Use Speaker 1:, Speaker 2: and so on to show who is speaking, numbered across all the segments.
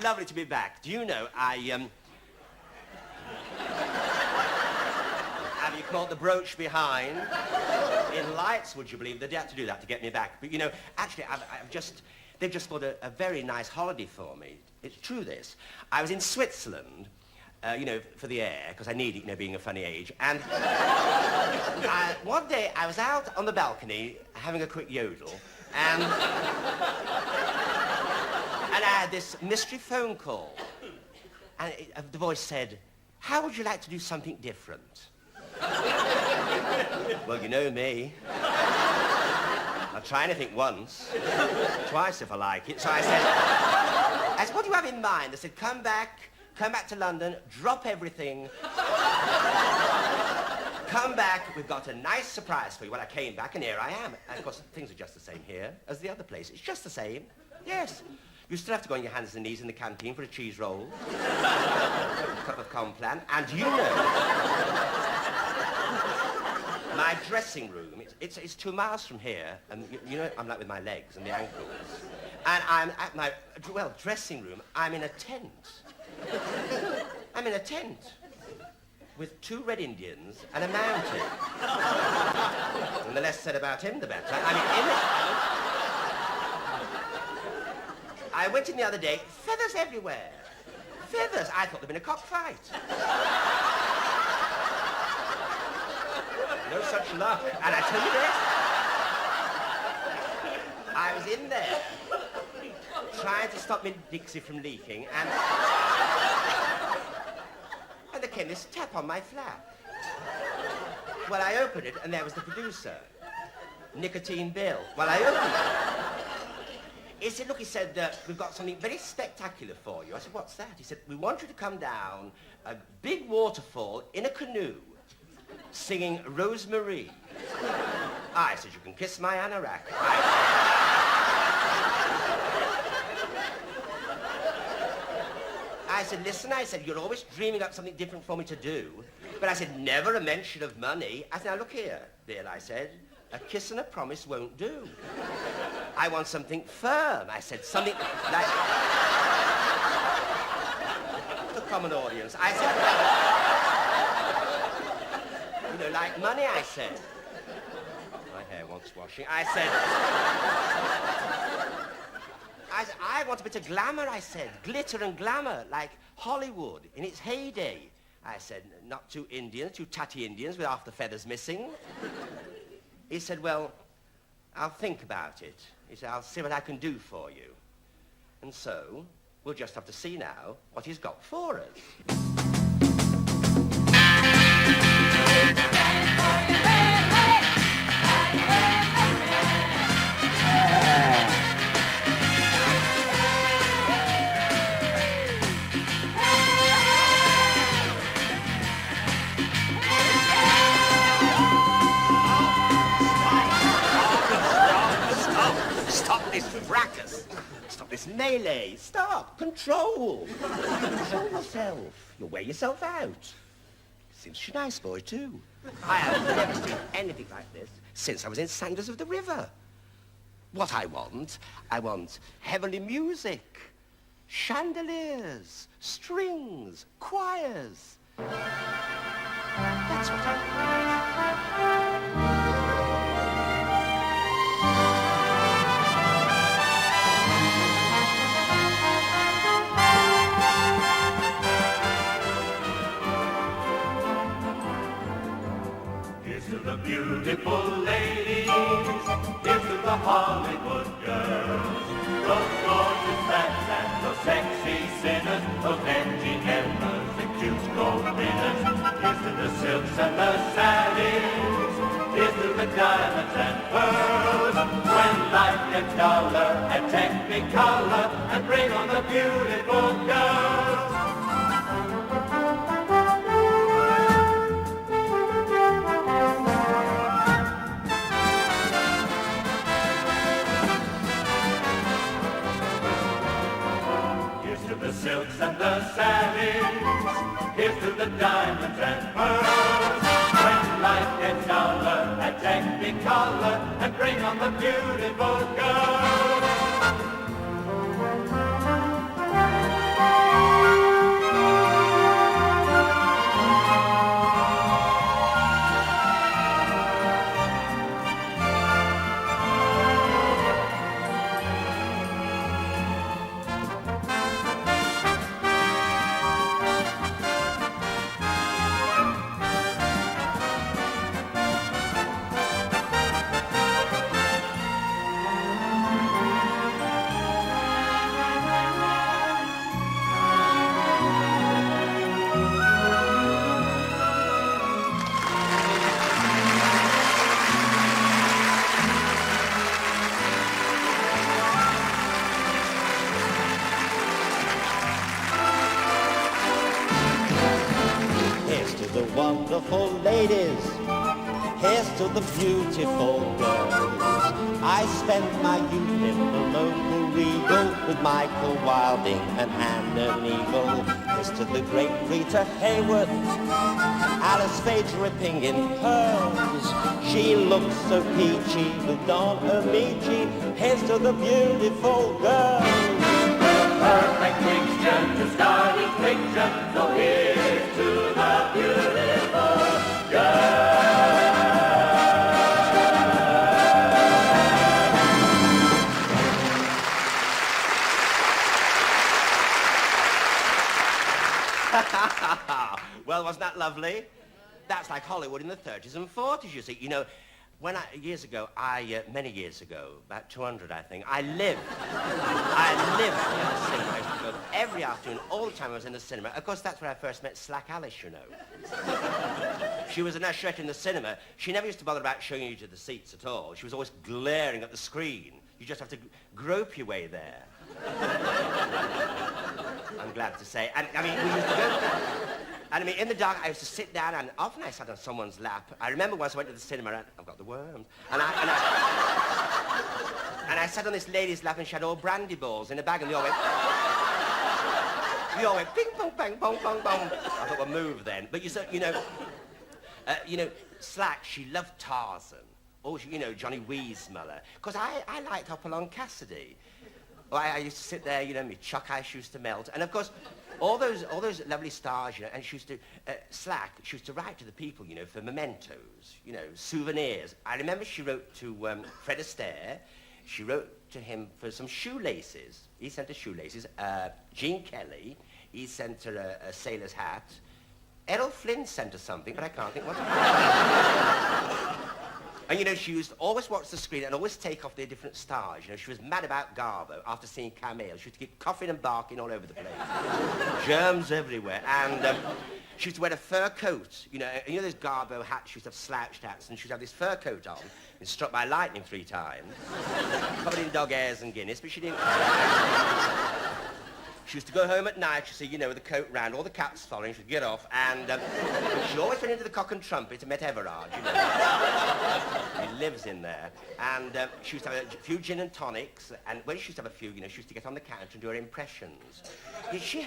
Speaker 1: lovely to be back. Do you know, have you caught the brooch behind? In lights, would you believe? They had to do that to get me back. But, you know, actually, they've just bought a very nice holiday for me. It's true, this. I was in Switzerland, you know, for the air, because I need it, you know, being a funny age. And one day, I was out on the balcony having a quick yodel, and I had this mystery phone call. And the voice said, "How would you like to do something different?" Well, you know me. I'll try anything once, twice if I like it. So I said, "What do you have in mind?" They said, come back to London, drop everything. Come back, we've got a nice surprise for you. Well, I came back, and here I am. And, of course, things are just the same here as the other place. It's just the same. Yes. You still have to go on your hands and knees in the canteen for a cheese roll, a cup of complan, and you know, my dressing room, it's 2 miles from here, and you know, I'm like with my legs and the ankles. And I'm at my, dressing room, I'm in a tent. I'm in a tent with 2 Red Indians and a mountain. And the less said about him, the better. I mean, I went in the other day, feathers everywhere. Feathers. I thought there'd been a cockfight. No such luck. And I tell you this, I was in there trying to stop my Dixie from leaking, and there came this tap on my flap. Well, I opened it, and there was the producer, Nicotine Bill. Well, I opened it. He said, look, he said, we've got something very spectacular for you. I said, what's that? He said, we want you to come down a big waterfall in a canoe, singing Rosemary. I said, you can kiss my anorak. I said, listen, I said, you're always dreaming up something different for me to do. But I said, never a mention of money. I said, now look here, Bill, I said, a kiss and a promise won't do. I want something firm. I said, something like... the common audience. I said, you know, like money, I said. My hair wants washing. I said, I want a bit of glamour, I said. Glitter and glamour, like Hollywood in its heyday. I said, not 2 Indians, 2 tatty Indians with half the feathers missing. He said, well, I'll think about it. He said, I'll see what I can do for you. And so, we'll just have to see now what he's got for us. Fracas. Stop this melee. Stop. Control. Control yourself. You'll wear yourself out. Seems a nice boy, too. I have never seen anything like this since I was in Sanders of the River. What I want heavenly music, chandeliers, strings, choirs. That's what I want.
Speaker 2: Beautiful ladies, here's to the Hollywood girls. Those gorgeous lads and those sexy sinners, those engineers and cute go-winners. Here's to the silks and the sallies, here's to the diamonds and pearls. When life gets duller and technicolor, and bring on the beautiful girls. Silks and the sallies, here's to the diamonds and pearls. When life gets duller and technicolor, and bring on the beautiful girls.
Speaker 1: wonderful ladies. Here's to the beautiful girls. I spent my youth in the local Regal with Michael Wilding and Anna Neagle. Here's to the great Rita Hayworth, Alice Faye dripping in pearls. She looks so peachy with Don Amici. Here's to the beautiful girls.
Speaker 2: Perfect mixture to starry picture. So here's to the beautiful girl.
Speaker 1: Well, wasn't that lovely? That's like Hollywood in the 30s and 40s, you see. You know, years ago, many years ago, about 200, I think, I lived in the cinema. I used to go every afternoon, all the time I was in the cinema. Of course, that's where I first met Slack Alice, you know. She was an usherette in the cinema. She never used to bother about showing you to the seats at all. She was always glaring at the screen. You just have to grope your way there. I'm glad to say. And, I mean, we used to go... And I mean, in the dark, I used to sit down, and often I sat on someone's lap. I remember once I went to the cinema, and I've got the worms. And I sat on this lady's lap, and she had all brandy balls in a bag, and they all went ping, pong, bang, pong, pong, pong. I thought, well, move then. But you know, Slack, she loved Tarzan. Or, you know, Johnny Weissmuller. Because I liked Hopalong Cassidy. Well, I used to sit there, you know, my chuck ice used to melt. And, of course, all those lovely stars, you know, and she used to, Slack, she used to write to the people, you know, for mementos, you know, souvenirs. I remember she wrote to Fred Astaire. She wrote to him for some shoelaces. He sent her shoelaces. Gene Kelly, he sent her a sailor's hat. Errol Flynn sent her something, but I can't think what it was. And, you know, she used to always watch the screen and always take off their different stars. You know, she was mad about Garbo after seeing Camille. She used to get coughing and barking all over the place. Germs everywhere. And she used to wear a fur coat. You know those Garbo hats? She used to have slouched hats, and she used to have this fur coat on. And struck by lightning 3 times. Covered in dog hairs and Guinness, but she didn't care. She used to go home at night, you see, you know, with the coat round, all the cats following, she'd get off, and she always went into the Cock and Trumpet and met Everard, you know. He lives in there. And she used to have a few gin and tonics, and when she used to have a few, you know, she used to get on the counter and do her impressions. Yeah, she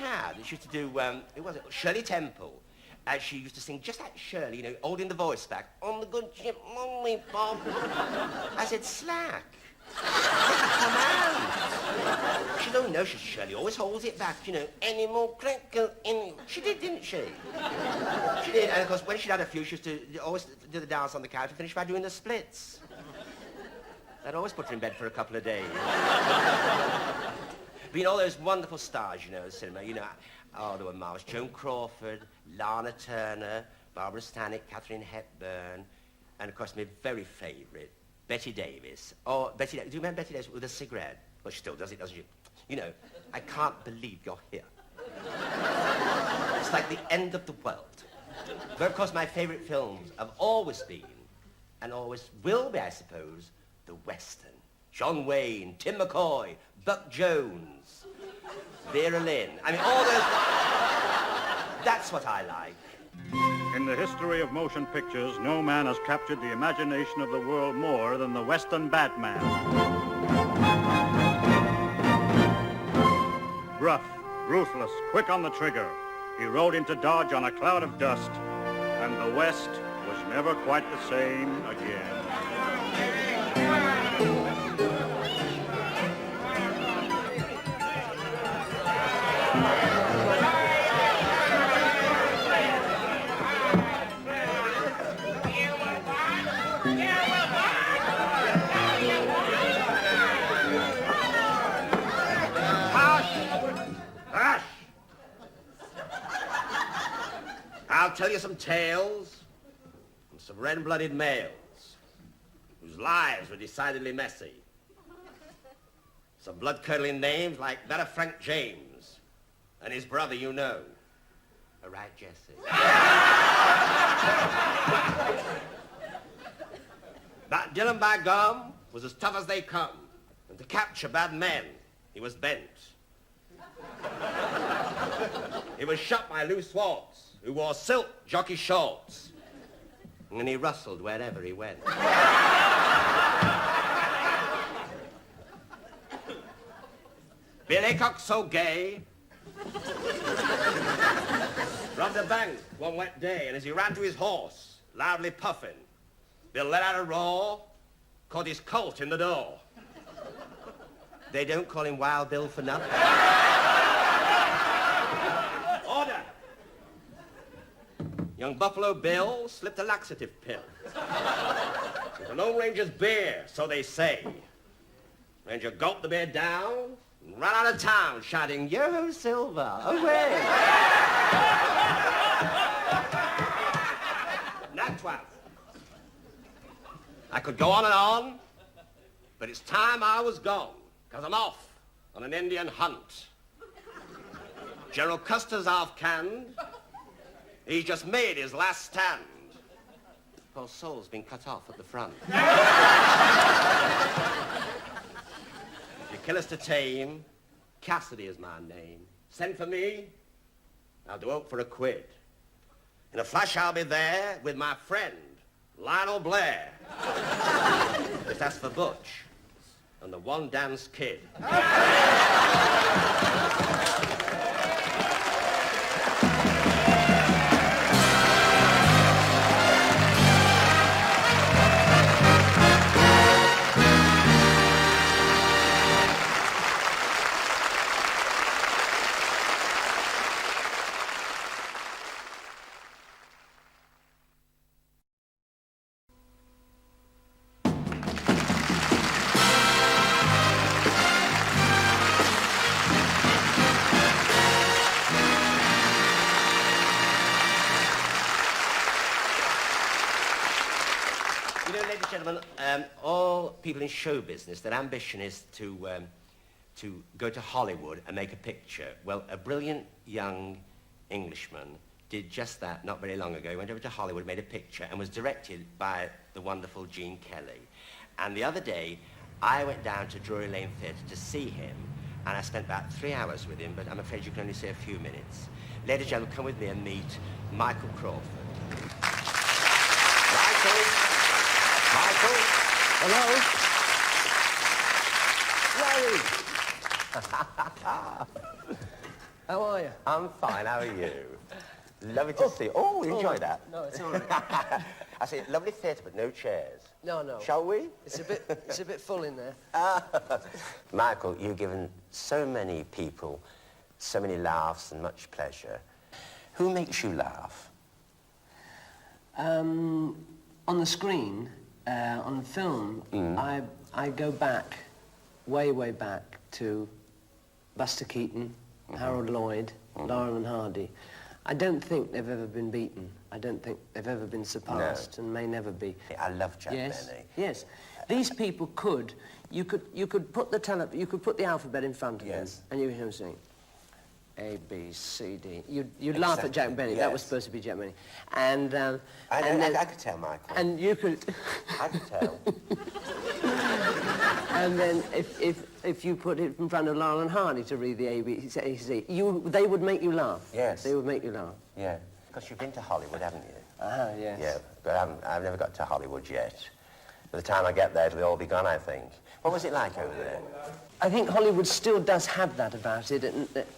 Speaker 1: used to do, who was it? Shirley Temple. She used to sing just like Shirley, you know, holding the voice back. On the good ship, lollipop. I said, Slack. Come out. She don't know she's Shirley. Always holds it back, you know. Any more crinkle in... She did, didn't she? She did. And, of course, when she'd had a few, she used to always do the dance on the couch and finish by doing the splits. That always put her in bed for a couple of days. But, you know, all those wonderful stars, you know, in cinema, you know... Oh, they were marvelous. Joan Crawford, Lana Turner, Barbara Stanwyck, Katharine Hepburn, and, of course, my very favourite, Betty Davis. Oh, Betty Davis. Do you remember Betty Davis with a cigarette? Well, she still does it, doesn't she? You know, I can't believe you're here. It's like the end of the world. But, of course, my favourite films have always been, and always will be, I suppose, the Western. John Wayne, Tim McCoy, Buck Jones, Vera Lynn. I mean, all those... That's what I like.
Speaker 3: In the history of motion pictures, no man has captured the imagination of the world more than the Western Batman. Gruff, ruthless, quick on the trigger, he rode into Dodge on a cloud of dust, and the West was never quite the same again.
Speaker 1: I'll tell you some tales of some red-blooded males whose lives were decidedly messy. Some blood-curdling names like that of Frank James and his brother, you know. All right, Jesse. That Dylan, by gum, was as tough as they come. And to capture bad men, he was bent. He was shot by Lou Swartz. who wore silk jockey shorts. And he rustled wherever he went. Bill Aycock, so gay, robbed a bank one wet day, and as he ran to his horse, loudly puffing, Bill let out a roar, caught his colt in the door. They don't call him Wild Bill for nothing. Order! Young Buffalo Bill slipped a laxative pill. With the Lone Ranger's beer, so they say. Ranger gulped the beer down and ran out of town shouting, Yo, Silver, away! Nat 12. I could go on and on, but it's time I was gone, because I'm off on an Indian hunt. General Custer's half canned. He's just made his last stand. Poor soul's been cut off at the front. If you kill us to tame, Cassidy is my name. Send for me, I'll do it for a quid. In a flash I'll be there with my friend, Lionel Blair. Just ask for Butch and the one dance kid. Gentlemen, all people in show business, their ambition is to go to Hollywood and make a picture. Well, a brilliant young Englishman did just that not very long ago. He went over to Hollywood, made a picture, and was directed by the wonderful Gene Kelly. And the other day, I went down to Drury Lane Theatre to see him, and I spent about 3 hours with him, but I'm afraid you can only see a few minutes. Ladies and gentlemen, come with me and meet Michael Crawford. Michael? Hello?
Speaker 4: Larry! How are you?
Speaker 1: I'm fine, how are you? Lovely to see you. Oh, you enjoy that?
Speaker 4: No, it's all right.
Speaker 1: I see, lovely theatre, but no chairs.
Speaker 4: No.
Speaker 1: Shall we?
Speaker 4: It's a bit full in there.
Speaker 1: Michael, you've given so many people so many laughs and much pleasure. Who makes you laugh?
Speaker 4: On the screen, on the film, I go back, way back to Buster Keaton, Harold Lloyd, Laurel and Hardy. I don't think they've ever been beaten. I don't think they've ever been surpassed, and may never be.
Speaker 1: I love Jack Benny.
Speaker 4: Yes. These people could. You could put the alphabet in front of them, and you hear them saying A, B, C, D. You'd laugh at Jack Benny. Yes. That was supposed to be Jack Benny, and
Speaker 1: I could tell, Michael.
Speaker 4: And you could.
Speaker 1: I could tell.
Speaker 4: And then if you put it in front of Laurel and Hardy to read the A, B, C, they would make you laugh.
Speaker 1: Yes.
Speaker 4: They would make you laugh.
Speaker 1: Yeah. Because you've been to Hollywood, haven't you?
Speaker 4: Yes.
Speaker 1: Yeah, but I've never got to Hollywood yet. By the time I get there, it'll all be gone, I think. What was it like over there?
Speaker 4: I think Hollywood still does have that about it.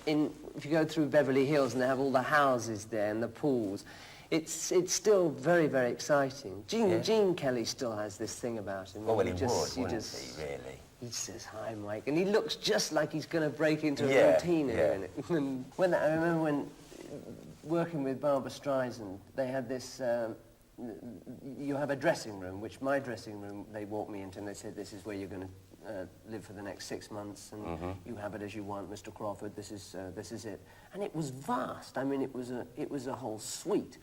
Speaker 4: If you go through Beverly Hills and they have all the houses there and the pools, it's still very, very exciting. Gene Kelly still has this thing about him.
Speaker 1: Oh, well, he would, wouldn't he, really?
Speaker 4: He says, hi, Mike, and he looks just like he's going to break into a routine in a minute. And I remember when working with Barbra Streisand, they had this, you have a dressing room, which my dressing room, they walked me into and they said, this is where you're going to live for the next 6 months, and you have it as you want, Mr. Crawford, this is it. And it was vast. I mean, it was a whole suite.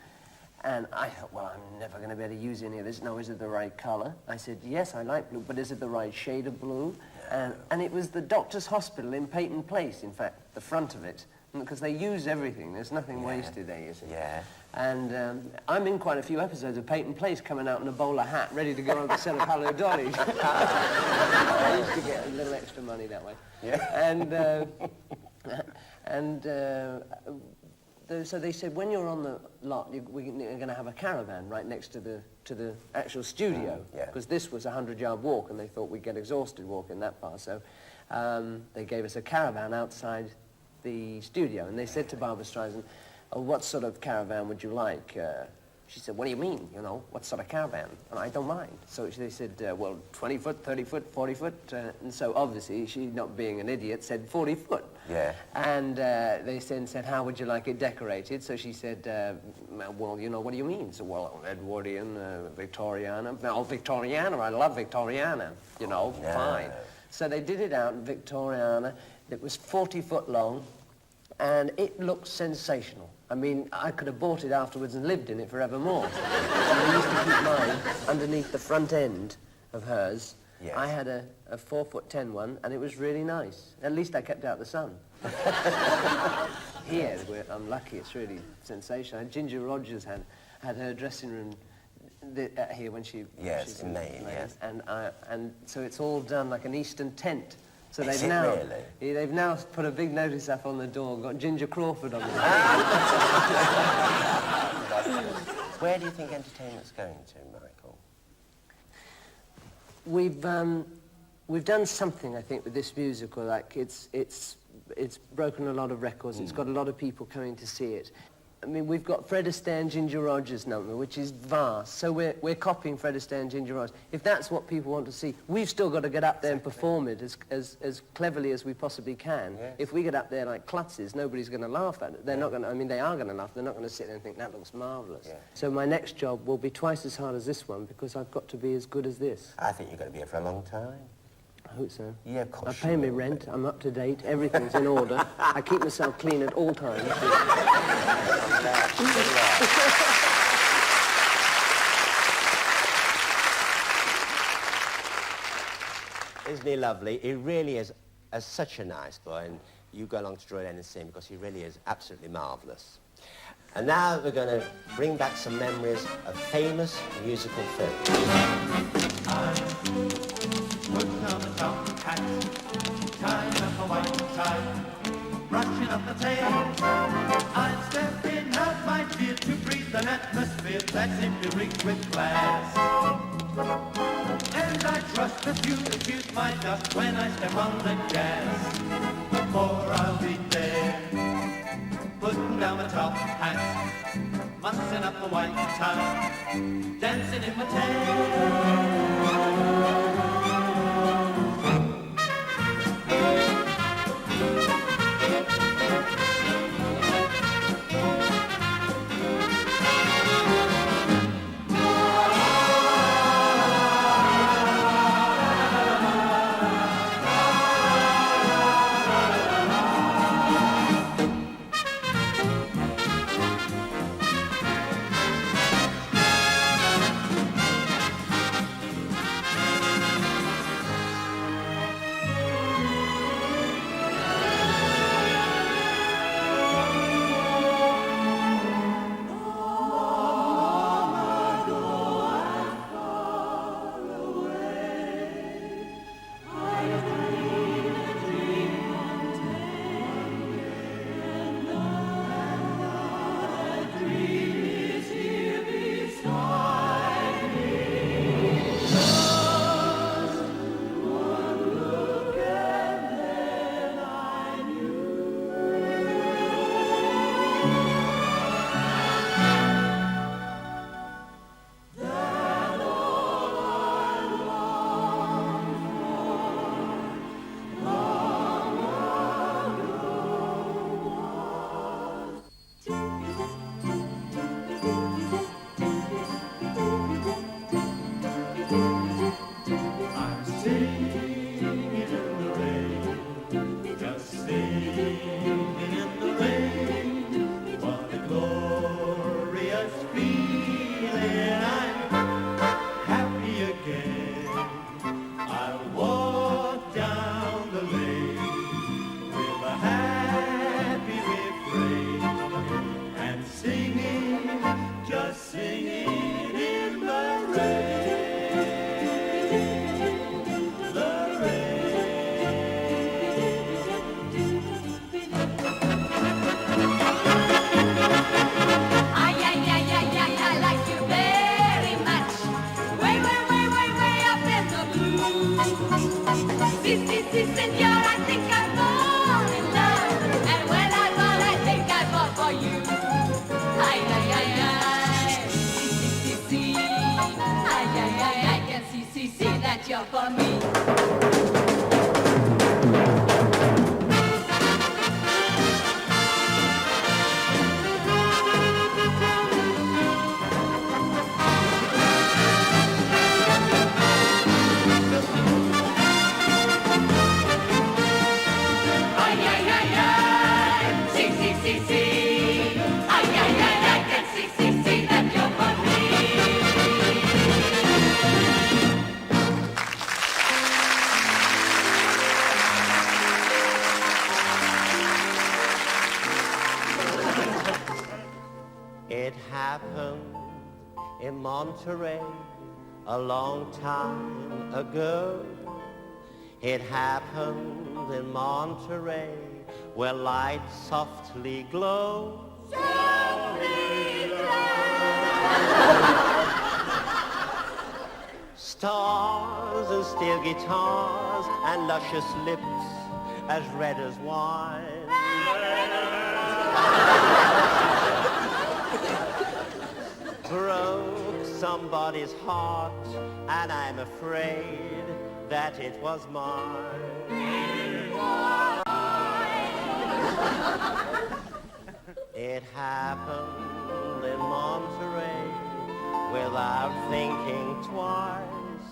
Speaker 4: And I thought, well, I'm never going to be able to use any of this. No, is it the right color? I said, yes, I like blue, but is it the right shade of blue? And it was the Doctor's Hospital in Peyton Place, in fact, the front of it, because they use everything. There's nothing wasted there, you see.
Speaker 1: Yeah.
Speaker 4: And I'm in quite a few episodes of Peyton Place, coming out in a bowler hat, ready to go on the set of Hello, Dolly. I used to get a little extra money that way.
Speaker 1: Yeah.
Speaker 4: And so they said, when you're on the lot, we're going to have a caravan right next to the actual studio. Because this was a 100-yard walk, and they thought we'd get exhausted walking that far. So they gave us a caravan outside the studio, and they said to Barbra Streisand, oh, what sort of caravan would you like? She said, what do you mean, you know, what sort of caravan? And I don't mind. So they said, well, 20 foot, 30 foot, 40 foot. And so obviously, she, not being an idiot, said 40 foot.
Speaker 1: Yeah.
Speaker 4: And they then said, how would you like it decorated? So she said, well, you know, what do you mean? So, well, Edwardian, Victoriana. Oh, Victoriana, I love Victoriana, you know, fine. So they did it out in Victoriana. It was 40 foot long, and it looked sensational. I mean, I could have bought it afterwards and lived in it forevermore. And I used to keep mine underneath the front end of hers.
Speaker 1: Yes.
Speaker 4: I had a 4'10" one, and it was really nice. At least I kept out the sun. Here, I'm lucky, it's really sensational. Ginger Rogers had her dressing room here when she...
Speaker 1: Yes, in Maine, yes.
Speaker 4: And so it's all done like an Eastern tent. So
Speaker 1: Is it really?
Speaker 4: They've now put a big notice up on the door, got Ginger Crawford on the door.
Speaker 1: Where do you think entertainment's going to, Michael?
Speaker 4: We've done something, I think, with this musical. Like it's broken a lot of records. It's got a lot of people coming to see it. I mean, we've got Fred Astaire and Ginger Rogers number, which is vast. So we're copying Fred Astaire and Ginger Rogers. If that's what people want to see, we've still got to get up there and perform it as cleverly as we possibly can.
Speaker 1: Yes.
Speaker 4: If we get up there like klutzes, nobody's going to laugh at it. They're not going to, I mean, they are going to laugh. They're not going to sit there and think, that looks marvellous.
Speaker 1: Yeah.
Speaker 4: So my next job will be twice as hard as this one, because I've got to be as good as this.
Speaker 1: I think you're going to be here for a long time.
Speaker 4: I hope so.
Speaker 1: Yeah, of course.
Speaker 4: I pay my rent, I'm up to date, everything's in order. I keep myself clean at all times.
Speaker 1: Isn't he lovely? He really is such a nice boy, and you go along to Drury Lane and see him because he really is absolutely marvellous. And now we're going to bring back some memories of famous musical films.
Speaker 2: Putting on the top hat, tying up a white tie, brushing up the tail. I'm stepping out, my dear, to breathe an atmosphere that's simply rigged with glass. And I trust that you refuse my dust when I step on the gas. For I'll be there, putting down my top hat, mussing up the white tie, dancing in my tail.
Speaker 5: you're, I think I fall in love. And when I fall, I think I fall for you. Ay, ay, ay, ay. See. Ay, ay, ay, I can see that you're for me.
Speaker 1: It happened in Monterey a long time ago. It happened in Monterey where lights softly glow. Stars and steel guitars and luscious lips as red as wine. Broke somebody's heart, and I'm afraid that it was mine. It happened in Monterey without thinking twice.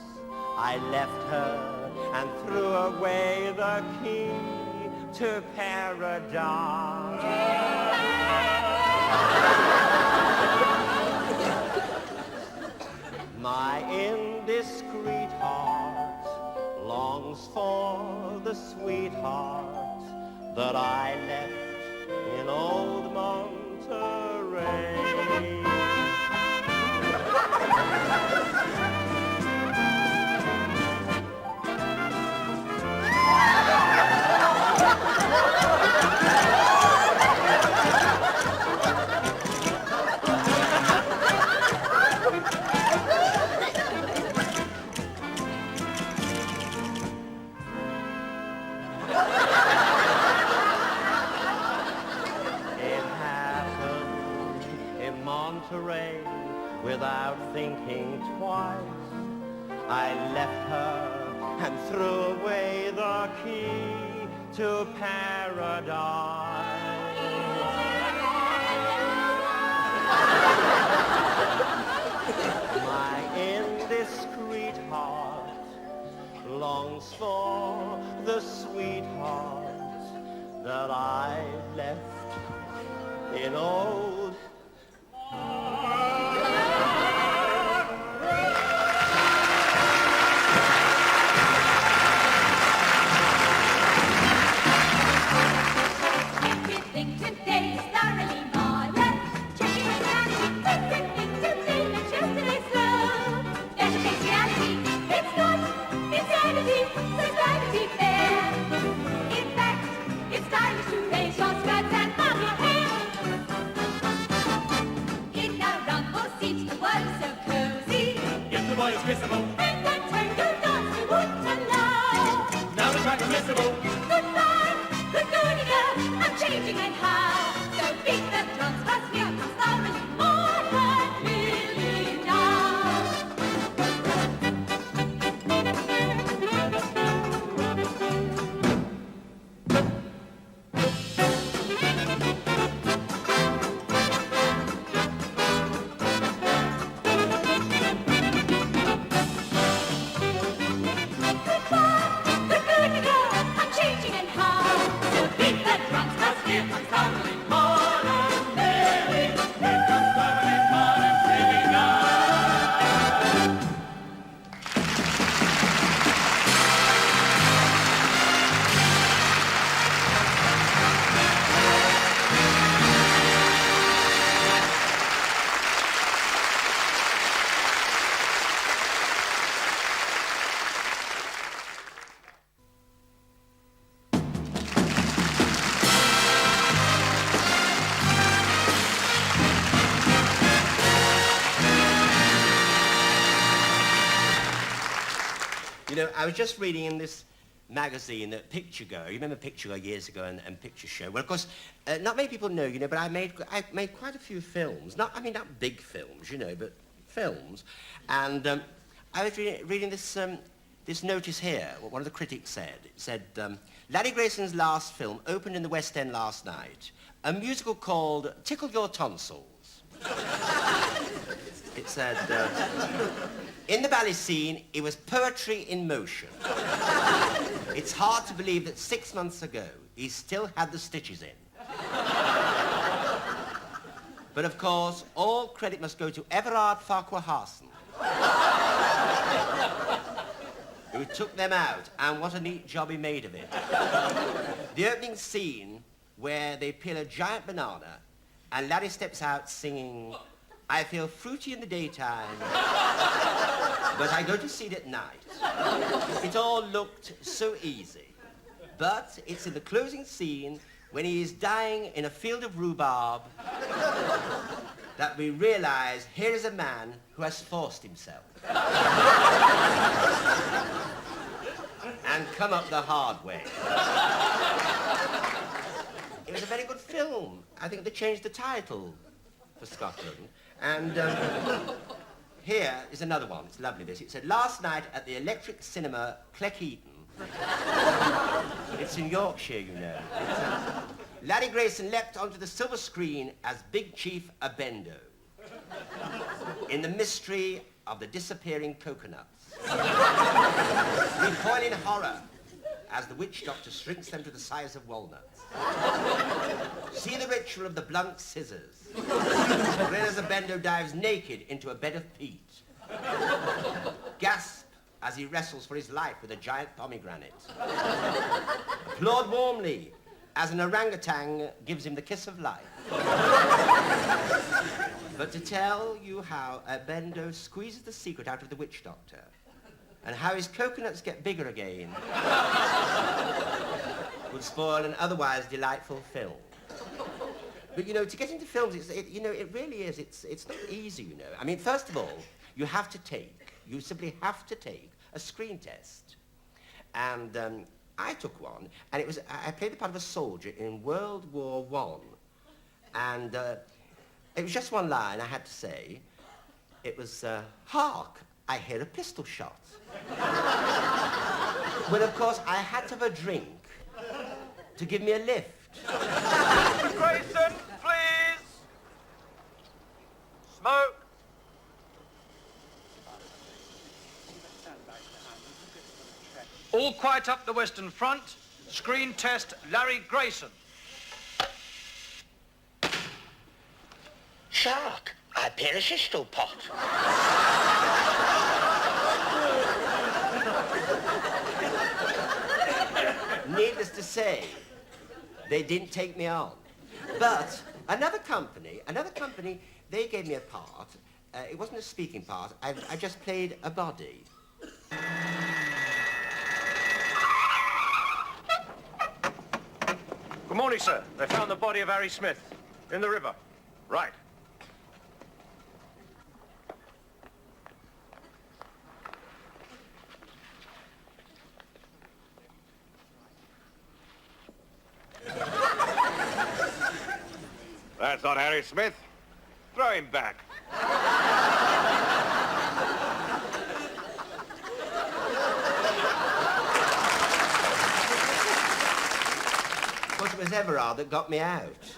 Speaker 1: I left her and threw away the key to paradise. My indiscreet heart longs for the sweetheart that I left in old Monterey. Monterey without thinking twice. I left her and threw away the key to paradise. My indiscreet heart longs for the sweetheart that I left in old
Speaker 2: Kissable.
Speaker 5: And that tango dance you would to know.
Speaker 2: Now the track is missable.
Speaker 5: Goodbye, good girl, I'm changing and how. So beat the drums, 'cause here comes the really modern Billy now.
Speaker 1: You know, I was just reading in this magazine, Picture Go. You remember Picture Go years ago and Picture Show? Well, of course, not many people know, you know, but I made quite a few films. Not big films, you know, but films. And I was reading this notice here, what one of the critics said. It said, Larry Grayson's last film opened in the West End last night, a musical called Tickle Your Tonsils. It said, in the ballet scene, it was poetry in motion. It's hard to believe that 6 months ago, he still had the stitches in. But of course, all credit must go to Everard Farquhar-Harson, who took them out, and what a neat job he made of it. The opening scene where they peel a giant banana and Larry steps out singing, I feel fruity in the daytime, but I go to see it at night. It all looked so easy. But it's in the closing scene when he is dying in a field of rhubarb that we realize here is a man who has forced himself and come up the hard way. It was a very good film. I think they changed the title for Scotland. And here is another one. It's lovely, this. It said, last night at the Electric Cinema, Cleckheaton. It's in Yorkshire, you know. Larry Grayson leapt onto the silver screen as Big Chief Abendo in the mystery of the disappearing coconuts. Recoil in horror as the witch doctor shrinks them to the size of walnuts. See the ritual of the blunt scissors. Then as Abendo dives naked into a bed of peat. Gasp as he wrestles for his life with a giant pomegranate. Applaud warmly as an orangutan gives him the kiss of life. But to tell you how Abendo squeezes the secret out of the witch doctor and how his coconuts get bigger again would spoil an otherwise delightful film. But, you know, to get into films, it really is, it's not easy, you know. I mean, first of all, you simply have to take a screen test. And I took one, and I played the part of a soldier in World War I. And it was just one line I had to say. It was, hark, I hear a pistol shot. Well, of course, I had to have a drink to give me a lift.
Speaker 6: Grayson, please. Smoke. All quiet up the Western Front. Screen test, Larry Grayson.
Speaker 1: Shark, I appear a shishtal pot. Needless to say, they didn't take me on. But another company, they gave me a part. It wasn't a speaking part. I just played a body.
Speaker 6: Good morning, sir. They found the body of Harry Smith in the river. Right. That's not Harry Smith. Throw him back.
Speaker 1: Of course, it was Everard that got me out.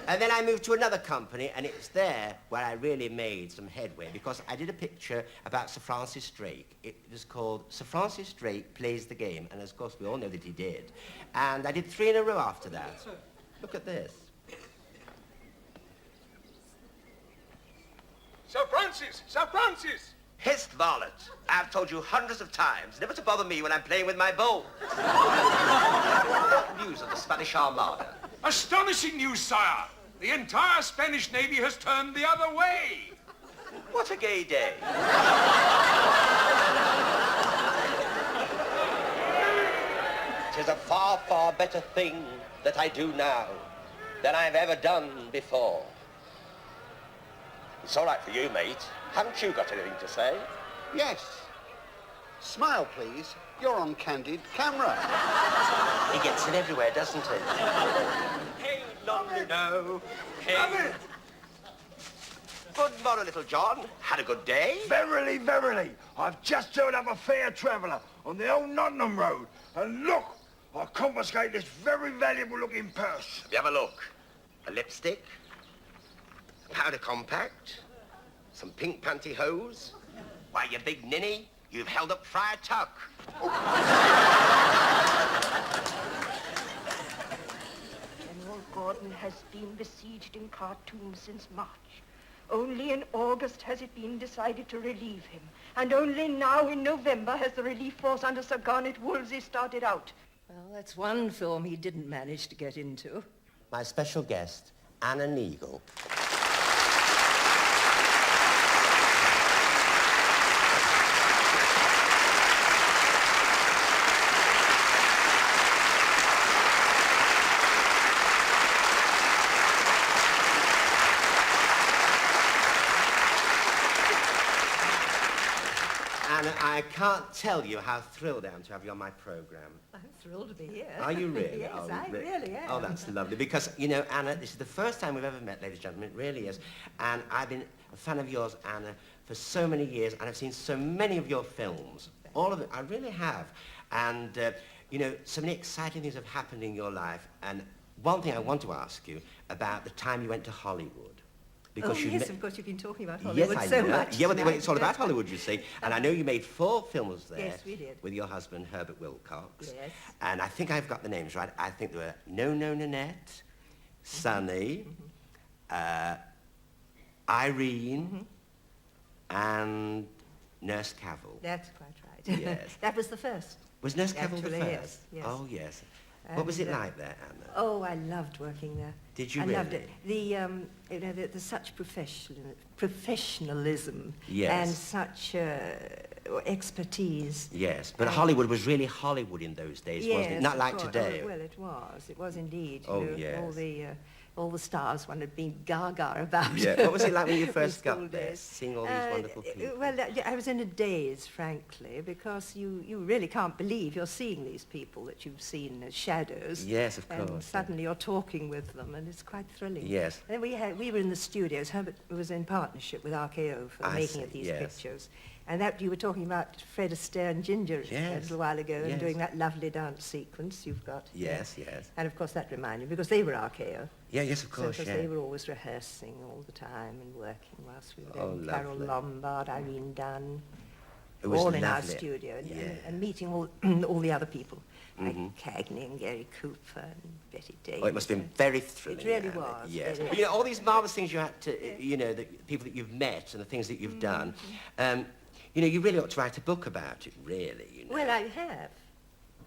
Speaker 1: And then I moved to another company, and it's there where I really made some headway, because I did a picture about Sir Francis Drake. It was called Sir Francis Drake Plays the Game, and of course we all know that he did. And I did 3 in a row after that. Look at this.
Speaker 6: Sir Francis! Sir Francis!
Speaker 1: Hist, varlet. I've told you hundreds of times never to bother me when I'm playing with my bowl. News of the Spanish Armada.
Speaker 6: Astonishing news, sire. The entire Spanish Navy has turned the other way.
Speaker 1: What a gay day. Tis a far, far better thing that I do now than I've ever done before. It's all right for you, mate. Haven't you got anything to say?
Speaker 7: Yes. Smile, please. You're on candid camera.
Speaker 1: He gets it everywhere, doesn't he? Hey, lovely no. Hey. Good morning, little John. Had a good day?
Speaker 8: Verily, verily, I've just turned up a fair traveller on the old Nottingham Road. And look, I confiscate this very valuable-looking purse.
Speaker 1: Have you have a look? A lipstick? A powder compact? Some pink pantyhose? Why, you big ninny, you've held up Friar Tuck.
Speaker 9: General Gordon has been besieged in Khartoum since March. Only in August has it been decided to relieve him. And only now in November has the relief force under Sir Garnet Wolsey started out.
Speaker 10: Well, that's one film he didn't manage to get into.
Speaker 1: My special guest, Anna Neagle. Anna, I can't tell you how thrilled I am to have you on my programme.
Speaker 10: I'm thrilled to be here.
Speaker 1: Are you really?
Speaker 10: Yes,
Speaker 1: Oh,
Speaker 10: I really am.
Speaker 1: Oh, that's lovely. Because, you know, Anna, this is the first time we've ever met, ladies and gentlemen. It really is. And I've been a fan of yours, Anna, for so many years, and I've seen so many of your films. All of them. I really have. And, you know, so many exciting things have happened in your life. And one thing I want to ask you about the time you went to Hollywood.
Speaker 10: Because yes, of course, you've been talking about Hollywood so much.
Speaker 1: Yeah, well, it's all about Hollywood, you see. And I know you made 4 films there.
Speaker 10: Yes, we did.
Speaker 1: With your husband, Herbert Wilcox.
Speaker 10: Yes.
Speaker 1: And I think I've got the names right. I think there were No No Nanette, Sonny, Irene, and Nurse Cavil.
Speaker 10: That's quite right.
Speaker 1: Yes.
Speaker 10: That was the first.
Speaker 1: Was Nurse Cavil the
Speaker 10: Actually,
Speaker 1: first?
Speaker 10: yes, yes.
Speaker 1: Oh, yes. What was it
Speaker 10: And,
Speaker 1: like there, Anna?
Speaker 10: Oh, I loved working there.
Speaker 1: Did you
Speaker 10: I
Speaker 1: really?
Speaker 10: loved it. You know, there's such professionalism
Speaker 1: Yes.
Speaker 10: and such expertise.
Speaker 1: Yes, but Hollywood was really Hollywood in those days, wasn't it? Not
Speaker 10: of
Speaker 1: like
Speaker 10: course.
Speaker 1: today.
Speaker 10: Oh, well, it was. It was indeed.
Speaker 1: Oh,
Speaker 10: You know,
Speaker 1: yes.
Speaker 10: all the stars one had been gaga about.
Speaker 1: Yeah. What was it like when you
Speaker 10: the
Speaker 1: first
Speaker 10: school
Speaker 1: got there,
Speaker 10: days.
Speaker 1: seeing all these wonderful people?
Speaker 10: Well, I was in a daze, frankly, because you really can't believe you're seeing these people that you've seen as shadows.
Speaker 1: Yes, of
Speaker 10: And
Speaker 1: course,
Speaker 10: suddenly you're talking with them, and it's quite thrilling.
Speaker 1: Yes.
Speaker 10: And we were in the studios. Herbert was in partnership with RKO for the
Speaker 1: I
Speaker 10: making
Speaker 1: see,
Speaker 10: of these
Speaker 1: yes.
Speaker 10: pictures. And that you were talking about Fred Astaire and Ginger a
Speaker 1: Yes,
Speaker 10: little while ago,
Speaker 1: yes.
Speaker 10: and doing that lovely dance sequence you've got.
Speaker 1: Yes, yes.
Speaker 10: And of course that reminded me, because they were RKO.
Speaker 1: Yeah, yes, of course,
Speaker 10: So,
Speaker 1: yeah.
Speaker 10: they were always rehearsing all the time and working whilst we were
Speaker 1: Oh,
Speaker 10: doing Carol
Speaker 1: lovely.
Speaker 10: Lombard, Irene Dunn,
Speaker 1: It was
Speaker 10: all in our
Speaker 1: lovely.
Speaker 10: studio, and,
Speaker 1: Yeah.
Speaker 10: and meeting all, all the other people, like Cagney and Gary Cooper and Betty Davis.
Speaker 1: Oh, it must have been very thrilling.
Speaker 10: It really
Speaker 1: Anna.
Speaker 10: was,
Speaker 1: Yes.
Speaker 10: very.
Speaker 1: But, you know, all these marvellous things you had to, you know, the people that you've met and the things that you've done, you know, you really ought to write a book about it, really, you know.
Speaker 10: Well, I have.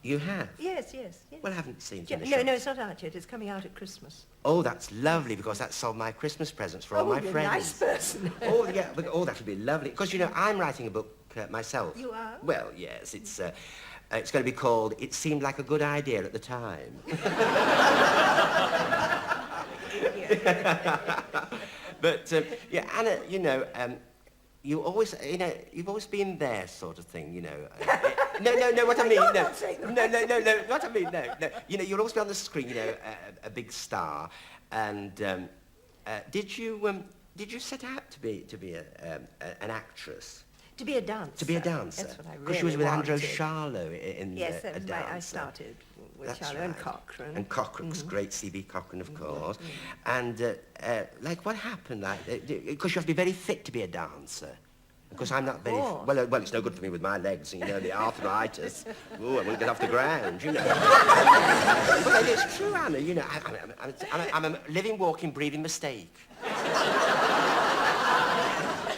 Speaker 1: You have?
Speaker 10: Yes, yes, yes.
Speaker 1: Well, I haven't seen it
Speaker 10: Ja-
Speaker 1: in the
Speaker 10: no,
Speaker 1: shops.
Speaker 10: no, it's not out yet. It's coming out at Christmas.
Speaker 1: Oh, that's lovely, because that sold my Christmas presents for all my
Speaker 10: you're a
Speaker 1: friends.
Speaker 10: nice person.
Speaker 1: Oh, yeah, but, oh, that would be lovely. Because, you know, I'm writing a book myself.
Speaker 10: You are?
Speaker 1: Well, yes, it's going to be called It Seemed Like a Good Idea at the Time. But, yeah, Anna, you know, you always, you know, you've always been there sort of thing, you know. No, what I mean,
Speaker 10: You're
Speaker 1: no.
Speaker 10: not saying
Speaker 1: No, what I mean, no. You know, you'll always be on the screen, you know, a big star. And did you set out to be an actress?
Speaker 10: To be a dancer.
Speaker 1: To be a dancer?
Speaker 10: That's what I really
Speaker 1: Because she was with Andrew
Speaker 10: wanted.
Speaker 1: Charlo in
Speaker 10: Yes, that
Speaker 1: a
Speaker 10: was I
Speaker 1: dancer.
Speaker 10: started with
Speaker 1: That's
Speaker 10: Charlotte and
Speaker 1: right.
Speaker 10: Cochrane.
Speaker 1: And Cochrane, great C.B. Cochrane, of course. And, like, what happened? Like, because you have to be very fit to be a dancer. Because I'm not very...
Speaker 10: course.
Speaker 1: Well, it's no good for me with my legs, you know, the arthritis. Oh, I won't get off the ground, you know. But it's true, Anna, you know, I'm a living, walking, breathing mistake.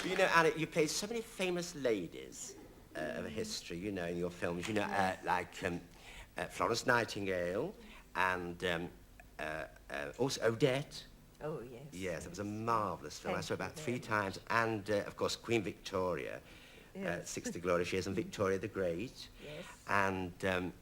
Speaker 1: You know, Anna, you played so many famous ladies of history, you know, in your films, you know, like Florence Nightingale and also Odette.
Speaker 10: Oh, yes.
Speaker 1: Yes, it was a marvellous film. I saw it about
Speaker 10: Thank you
Speaker 1: 3
Speaker 10: very
Speaker 1: times. And, of course, Queen Victoria,
Speaker 10: Yes.
Speaker 1: 60 Glorious Years, and Victoria the Great.
Speaker 10: Yes.
Speaker 1: And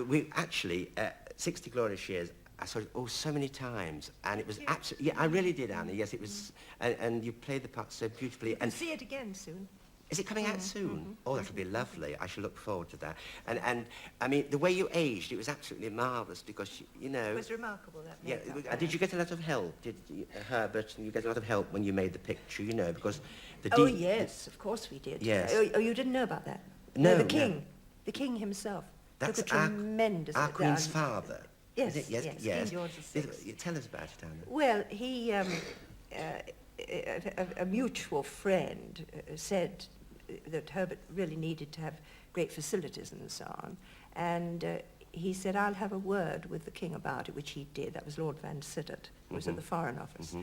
Speaker 1: we actually, 60 Glorious Years, I saw it so many times. And it was absolutely, yeah, I really did, Anna. Yes, it was, and you played the part so beautifully.
Speaker 10: You'll
Speaker 1: And
Speaker 10: see it again soon.
Speaker 1: Is it coming out soon? Oh, that'll be lovely. I shall look forward to that. And I mean, the way you aged, it was absolutely marvellous because, you know...
Speaker 10: It was remarkable, that
Speaker 1: Yeah,
Speaker 10: makeup.
Speaker 1: did you get a lot of help? Did you, Herbert, you get a lot of help when you made the picture, you know, because the...
Speaker 10: Oh, yes, of course we did.
Speaker 1: Yes.
Speaker 10: Oh, you didn't know about that?
Speaker 1: No,
Speaker 10: the
Speaker 1: no.
Speaker 10: king. The king himself.
Speaker 1: That's
Speaker 10: took a tremendous...
Speaker 1: our Queen's father.
Speaker 10: Yes,
Speaker 1: Is it? Yes,
Speaker 10: yes, King George VI.
Speaker 1: Tell us about it, Anna.
Speaker 10: Well, he, a mutual friend said that Herbert really needed to have great facilities and so on, and he said, I'll have a word with the king about it, which he did. That was Lord Van Sittert, who was at the Foreign Office,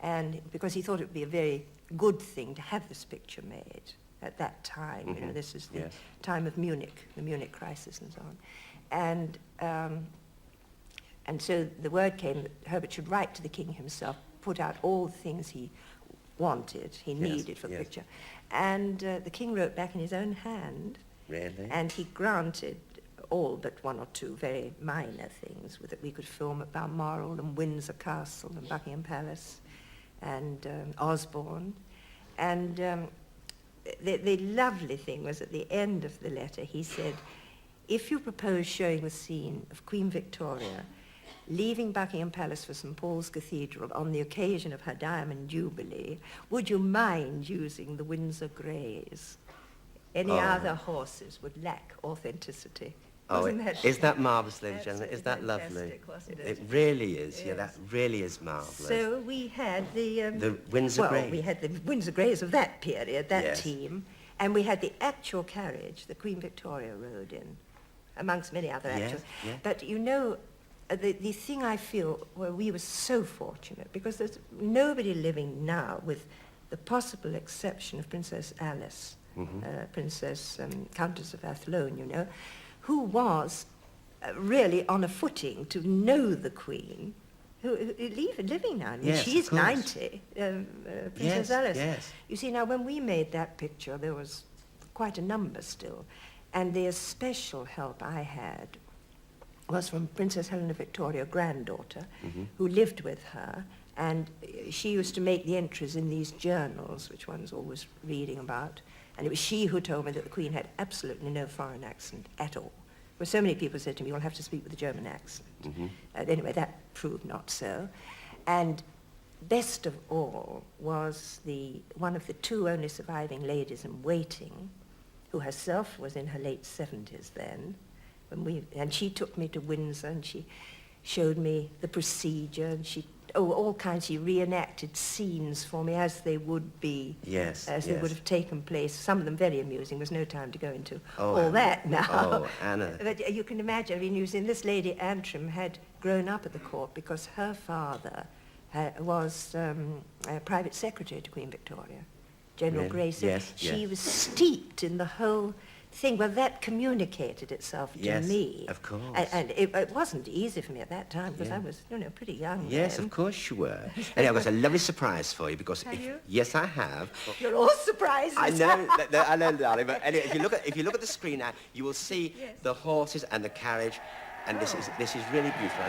Speaker 10: and because he thought it would be a very good thing to have this picture made at that time. You know, this is the time of Munich, the Munich crisis and so on, and so the word came that Herbert should write to the king himself, put out all the things he wanted, he needed for the picture. And the king wrote back in his own hand.
Speaker 1: Really?
Speaker 10: And he granted all but one or two very minor things that we could film at Balmoral and Windsor Castle and Buckingham Palace and Osborne. And the lovely thing was at the end of the letter he said, if you propose showing the scene of Queen Victoria leaving Buckingham Palace for St. Paul's Cathedral on the occasion of her Diamond Jubilee, would you mind using the Windsor Greys? Any other horses would lack authenticity.
Speaker 1: Is that marvellous, ladies and gentlemen? Is that lovely?
Speaker 10: Wasn't
Speaker 1: It really is. Yes. Yeah, that really is marvellous.
Speaker 10: So we had
Speaker 1: the Windsor Greys.
Speaker 10: Well, we had the Windsor Greys of that period, that team, and we had the actual carriage that Queen Victoria rode in, amongst many other actuals.
Speaker 1: Yes.
Speaker 10: But you know, the thing I feel where we were so fortunate, because there's nobody living now, with the possible exception of Princess Alice, Princess Countess of Athlone, you know, who was really on a footing to know the Queen, who living now. I mean, she's 90, Princess Alice.
Speaker 1: Yes.
Speaker 10: You see, now when we made that picture, there was quite a number still, and the especial help I had was from Princess Helena Victoria, granddaughter, who lived with her, and she used to make the entries in these journals, which one's always reading about, and it was she who told me that the Queen had absolutely no foreign accent at all. Well, so many people said to me, you'll have to speak with a German accent. Anyway, that proved not so. And best of all was one of the two only surviving ladies in waiting, who herself was in her late 70s then, and she took me to Windsor, and she showed me the procedure, and all kinds. She reenacted scenes for me as they would be, they would have taken place. Some of them very amusing. There's no time to go into all that now.
Speaker 1: Oh, Anna.
Speaker 10: But you can imagine. I mean, you see, this lady Antrim had grown up at the court because her father was a private secretary to Queen Victoria, General Grey. So she was steeped in the whole thing. Well, that communicated itself to me.
Speaker 1: Of course.
Speaker 10: And it wasn't easy for me at that time because I was, pretty young
Speaker 1: Yes,
Speaker 10: then.
Speaker 1: of course you were. Anyway, I've got a lovely surprise for you because yes, I have.
Speaker 10: You're all surprised.
Speaker 1: I know, darling. But anyway, if you look at the screen now, you will see the horses and the carriage, and this is really beautiful.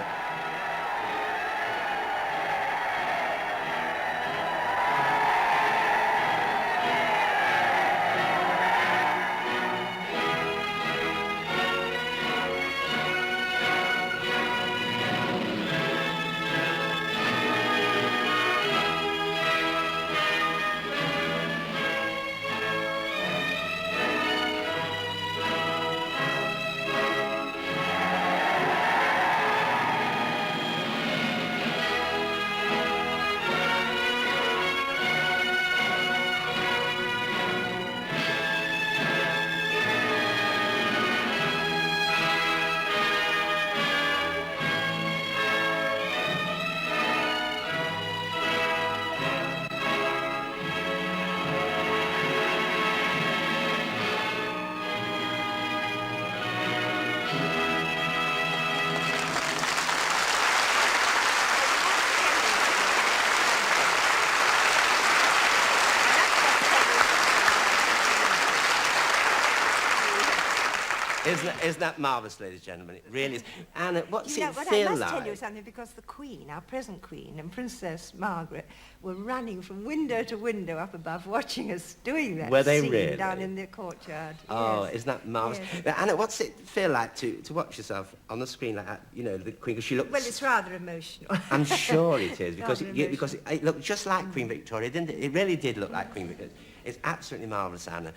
Speaker 1: Isn't that marvellous, ladies and gentlemen? It really is. Anna, what's
Speaker 10: You know,
Speaker 1: it
Speaker 10: but
Speaker 1: feel
Speaker 10: I must
Speaker 1: like?
Speaker 10: tell you something, because the Queen, our present Queen, and Princess Margaret were running from window to window up above, watching us doing that
Speaker 1: Were they
Speaker 10: scene
Speaker 1: really?
Speaker 10: down in the courtyard.
Speaker 1: Oh,
Speaker 10: Yes.
Speaker 1: isn't that marvellous?
Speaker 10: Yes.
Speaker 1: Now, Anna, what's it feel like to watch yourself on the screen like that? You know, the Queen, because she looks...
Speaker 10: Well, it's rather emotional.
Speaker 1: I'm sure it is, because
Speaker 10: Rather
Speaker 1: it looked just like Queen Victoria, didn't it? It really did look like Queen Victoria. It's absolutely marvellous, Anna.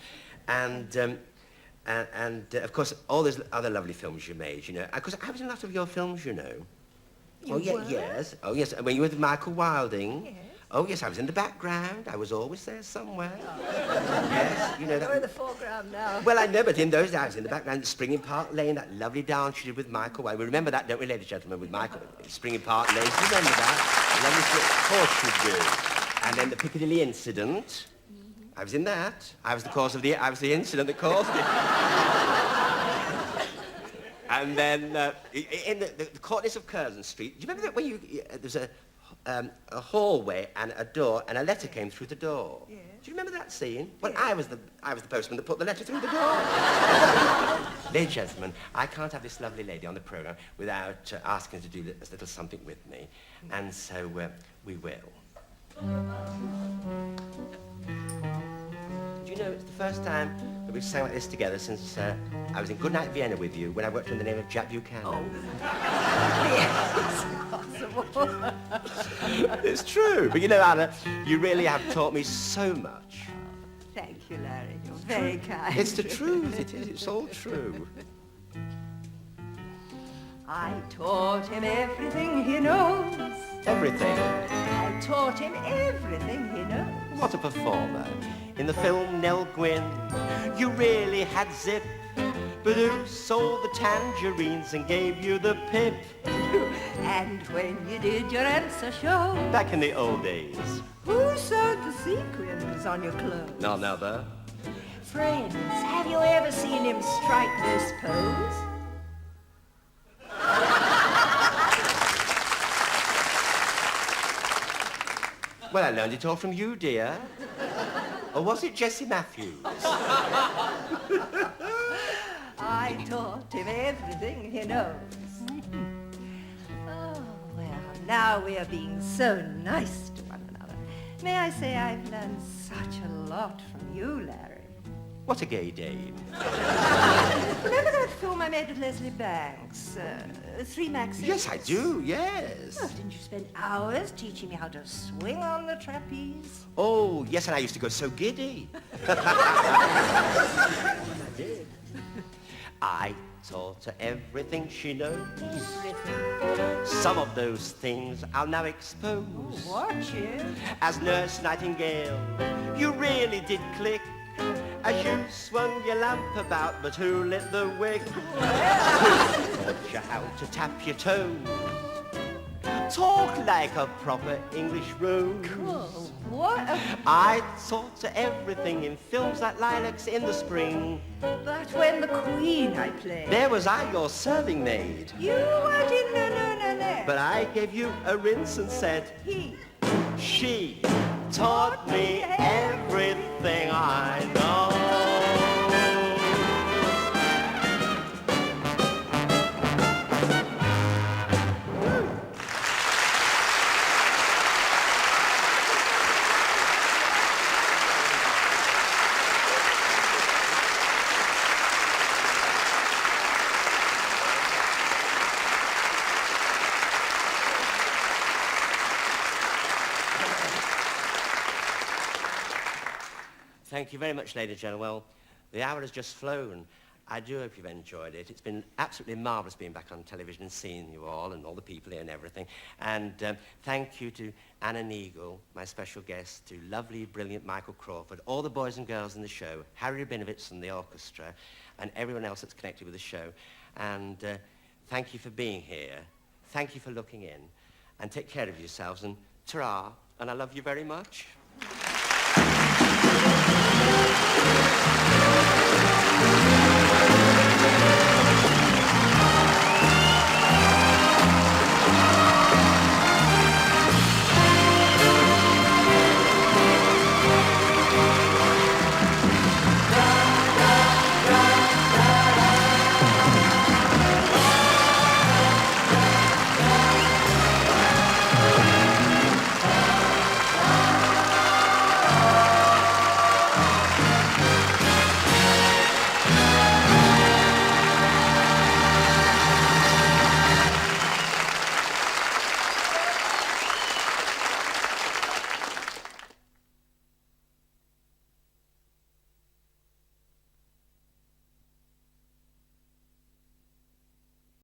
Speaker 1: And of course, all those other lovely films you made, you know. Because I was in a lot of your films, you know.
Speaker 10: You
Speaker 1: oh, yeah,
Speaker 10: were?
Speaker 1: yes. Oh, yes. When you were with Michael Wilding.
Speaker 10: Yes.
Speaker 1: Oh, yes, I was in the background. I was always there somewhere. Yes, you know that.
Speaker 10: You're in the foreground now.
Speaker 1: Well, I know, but in those days, I was in the background, Spring in Park Lane, that lovely dance you did with Michael. Well, we remember that, don't we, ladies and gentlemen, with Michael? Spring in Park Lane, do you remember that? Lovely, of course you do. And then the Piccadilly incident. I was in that. I was the incident that caused it. And then in the Courtness of Curzon Street, do you remember that when there's a hallway and a door, and a letter came through the door?
Speaker 10: Yes.
Speaker 1: Do you remember that scene? Well, I was the postman that put the letter through the door. Ladies and gentlemen, I can't have this lovely lady on the programme without asking her to do a little something with me, and so we will. Do you know, it's the first time that we've sang like this together since I was in Goodnight Vienna with you when I worked under the name of Jack Buchanan.
Speaker 10: Oh, yes, it's possible.
Speaker 1: It's true. But you know, Anna, you really have taught me so much.
Speaker 10: Thank you, Larry. You're very kind.
Speaker 1: It's the truth. It is. It's all true.
Speaker 10: I taught him everything he knows.
Speaker 1: Everything.
Speaker 10: I taught him everything he knows.
Speaker 1: What a performer. In the film Nell Gwynn, you really had zip. But who sold the tangerines and gave you the pip?
Speaker 10: And when you did your answer show,
Speaker 1: Back in the old days.
Speaker 10: who sewed the sequins on your clothes?
Speaker 1: None other.
Speaker 10: Friends, have you ever seen him strike this pose?
Speaker 1: Well, I learned it all from you, dear. Or was it Jessie Matthews?
Speaker 10: I taught him everything he knows. Oh, well, now we are being so nice to one another. May I say I've learned such a lot from you, Larry.
Speaker 1: What a gay dame.
Speaker 10: Remember that film I made with Leslie Banks, Three Maxes?
Speaker 1: Yes, I do, yes.
Speaker 10: Oh, didn't you spend hours teaching me how to swing on the trapeze?
Speaker 1: Oh, yes, and I used to go so giddy. I did. I taught her everything she knows.
Speaker 10: Everything.
Speaker 1: Some of those things I'll now expose.
Speaker 10: Watch it.
Speaker 1: As Nurse Nightingale, you really did click as you swung your lamp about, but who lit the wick? Who taught you how to tap your toes? Talk like a proper English rose.
Speaker 10: Oh, what a...
Speaker 1: I taught her everything in films like Lilacs in the Spring.
Speaker 10: But when the Queen I played,
Speaker 1: There was I, your serving maid.
Speaker 10: you weren't in no.
Speaker 1: But I gave you a rinse and said,
Speaker 10: He.
Speaker 1: she taught me everything I know. Thank you very much, ladies and gentlemen. Well, the hour has just flown. I do hope you've enjoyed it. It's been absolutely marvellous being back on television and seeing you all and all the people here and everything. And thank you to Anna Neagle, my special guest, to lovely, brilliant Michael Crawford, all the boys and girls in the show, Harry Rabinowitz and the orchestra, and everyone else that's connected with the show. And thank you for being here. Thank you for looking in. And take care of yourselves. And ta-ra. And I love you very much.